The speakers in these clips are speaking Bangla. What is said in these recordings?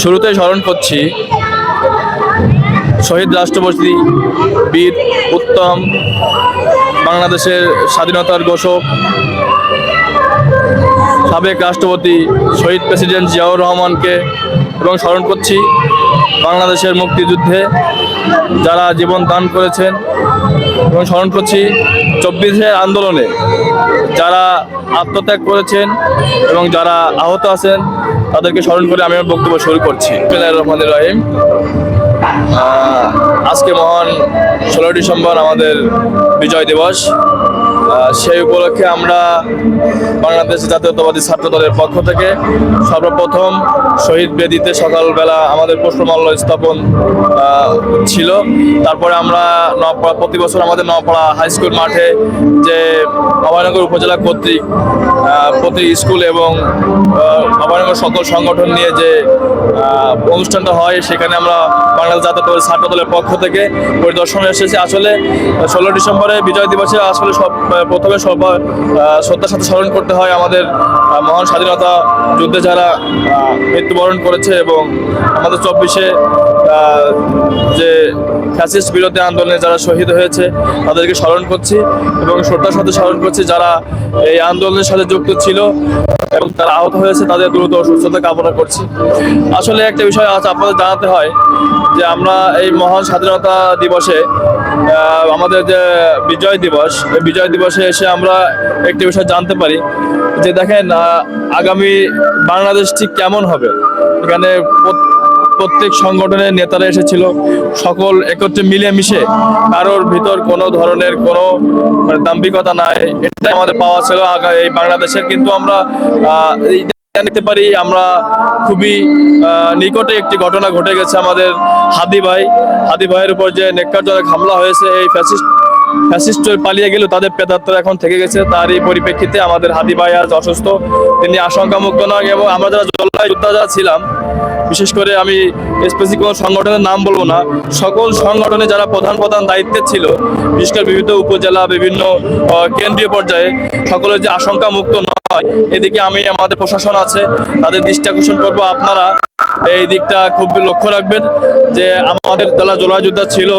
শুরুতে স্মরণ করছি শহীদ রাষ্ট্রপতি বীর উত্তম বাংলাদেশের স্বাধীনতার ঘোষক সাবেক রাষ্ট্রপতি শহীদ প্রেসিডেন্ট জিয়াউর রহমানকে এবং স্মরণ করছি বাংলাদেশের মুক্তিযুদ্ধে যারা জীবন দান করেছেন এবং স্মরণ করছি 24 আন্দোলনে যারা আত্মত্যাগ করেছেন এবং যারা আহত আছেন তাদেরকে স্মরণ করে আমি আমার বক্তব্য শুরু করছি। বিসমিল্লাহির রহমানির রহিম। আজকে মহান 16 ডিসেম্বর আমাদের বিজয় দিবস। সেই উপলক্ষে আমরা বাংলাদেশ জাতীয়তাবাদী ছাত্র দলের পক্ষ থেকে সর্বপ্রথম শহীদ বেদিতে সকালবেলা আমাদের পুষ্পমাল্য স্থাপন ছিল। তারপরে আমরা নওপাড়া, প্রতি বছর আমাদের নওপাড়া হাই স্কুল মাঠে যে অভয়নগর উপজেলা কর্তৃক প্রতি স্কুল এবং অভয়নগর সকল সংগঠন নিয়ে যে অনুষ্ঠানটা হয় সেখানে আমরা বাংলাদেশ জাতীয়তাবাদী ছাত্র দলের পক্ষ থেকে পরিদর্শনে এসেছি। আসলে 16 ডিসেম্বরে বিজয় দিবসে আসলে প্রথমে শ্রদ্ধার সাথে স্মরণ করতে হয় আমাদের মহান স্বাধীনতা যুদ্ধে যারা মৃত্যুবরণ করেছে এবং আমাদের 24-এ যে ফ্যাসিস্ট বিরোধী আন্দোলনে যারা শহীদ হয়েছে তাদেরকে স্মরণ করছি এবং শ্রদ্ধার সাথে স্মরণ করছি যারা এই আন্দোলনের সাথে যুক্ত ছিল এবং তারা আহত হয়েছে তাদের দ্রুত সুস্থতা কামনা করছি। আসলে একটা বিষয় আছে আপনাদের জানাতে হয় যে আমরা এই মহান স্বাধীনতা দিবসে আমাদের যে বিজয় দিবস, এই বিজয় দিবসে এসে আমরা একটি বিষয় জানতে পারি যে দেখেন আগামী বাংলাদেশ ঠিক কেমন হবে। এখানে প্রত্যেক সংগঠনের নেতারা এসেছিল, সকল একত্রে মিলেমিশে, কারোর ভিতর কোনো ধরনের কোনো দাম্ভিকতা নাই, এটাই আমাদের পাওয়া ছিল এই বাংলাদেশের। কিন্তু আমরা জানতে পারি আমরা খুবই নিকটে একটি ঘটনা ঘটে গেছে আমাদের হাদি ভাইয়ের উপর যে নেককারজনক হামলা হয়েছে। এই ফ্যাসিস্ট পালিয়ে গেল, তাদের প্রেতাত্মা এখন থেকে গেছে। তারই পরিপ্রেক্ষিতে আমাদের হাদি ভাই আজ অসুস্থ, তিনি আশঙ্কামুক্ত নয়। এবং আমরা যারা জল্লায় যোদ্ধা যারা ছিলাম, বিশেষ করে আমি স্পেসিফিক কোনো সংগঠনের নাম বলবো না, সকল সংগঠনে যারা প্রধান দায়িত্বে ছিল, বিশেষ করে বিভিন্ন উপজেলা, বিভিন্ন কেন্দ্রীয় পর্যায়ে, সকলের যে আশঙ্কা মুক্ত নয়, এদিকে আমি আমাদের প্রশাসন আছে তাদের দৃষ্টি আকর্ষণ করবো। আপনারা এই দিকটা খুব লক্ষ্য রাখবেন যে আমাদের যারা জোড়ায় যোদ্ধা ছিল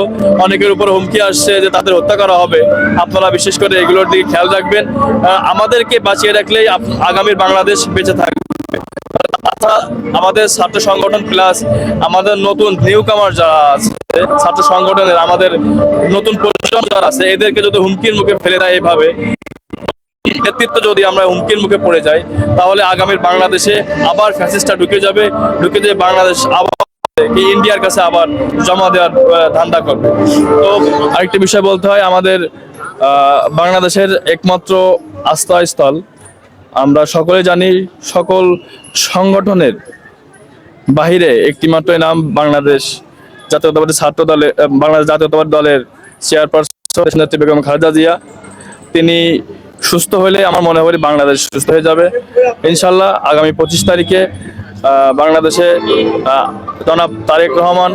অনেকের উপর হুমকি আসছে যে তাদের হত্যা করা হবে। আপনারা বিশেষ করে এগুলোর দিকে খেয়াল রাখবেন। আমাদেরকে বাঁচিয়ে রাখলেই আগামীর বাংলাদেশ বেঁচে থাকবে। আমাদের ছাত্র সংগঠন প্লাস আমাদের নতুন নিউ কামার যারা আছে ছাত্র সংগঠনের, আমাদের নতুন প্রজন্ম যারা আছে, এদেরকে যদি হুমকির মুখে ফেলে দেয় এইভাবে, নেতৃত্ব যদি আমরা হুমকির মুখে পড়ে যাই, তাহলে আগামীর বাংলাদেশে আবার ফ্যাসিস্টটা ঢুকে যাবে বাংলাদেশ আবার ইন্ডিয়ার কাছে আবার জমা দেওয়ার ধান্দা করবে। তো আরেকটি বিষয় বলতে হয়, আমাদের বাংলাদেশের একমাত্র আশ্রয়স্থল আমরা সকলে জানি, সকল সংগঠনের বাহিরে একটি মাত্র নাম বাংলাদেশ জাতীয়তাবাদী ছাত্র দলের, বাংলাদেশ জাতীয়তাবাদী দলের চেয়ারপারসন নেত্রী বেগম খালেদা জিয়া। তিনি সুস্থ হলে আমার মনে হয় বাংলাদেশ সুস্থ হয়ে যাবে ইনশাল্লাহ। আগামী 25 তারিখে বাংলাদেশে জনাব তারেক রহমান,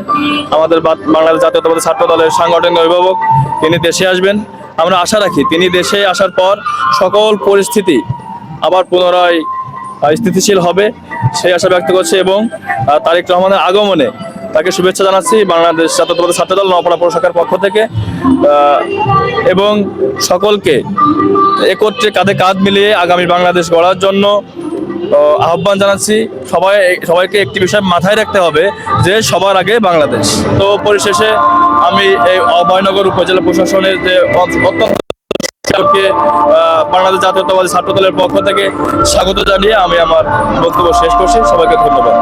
আমাদের বাংলাদেশ জাতীয়তাবাদী ছাত্র দলের সাংগঠনিক অভিভাবক, তিনি দেশে আসবেন। আমরা আশা রাখি তিনি দেশে আসার পর সকল পরিস্থিতি আবার পুনরায় স্থিতিশীল হবে, সেই আশা ব্যক্ত করছে। এবং তারেক রহমানের আগমনে তাকে শুভেচ্ছা জানাচ্ছি বাংলাদেশ জাতীয়তাবাদী ছাত্র দল নওপাড়া পৌর শাখার পক্ষ থেকে, এবং সকলকে একত্রে কাঁধে কাঁধ মিলিয়ে আগামী বাংলাদেশ গড়ার জন্য আহ্বান জানাচ্ছি। সবাইকে একটি বিষয় মাথায় রাখতে হবে যে সবার আগে বাংলাদেশ। তো পরিশেষে আমি এই অভয়নগর উপজেলা প্রশাসনের যে অত্যন্ত বাংলাদেশ জাতীয়তাবাদী ছাত্র দলের পক্ষ থেকে স্বাগত জানিয়ে আমি আমার বক্তব্য শেষ করছি। সবাইকে ধন্যবাদ।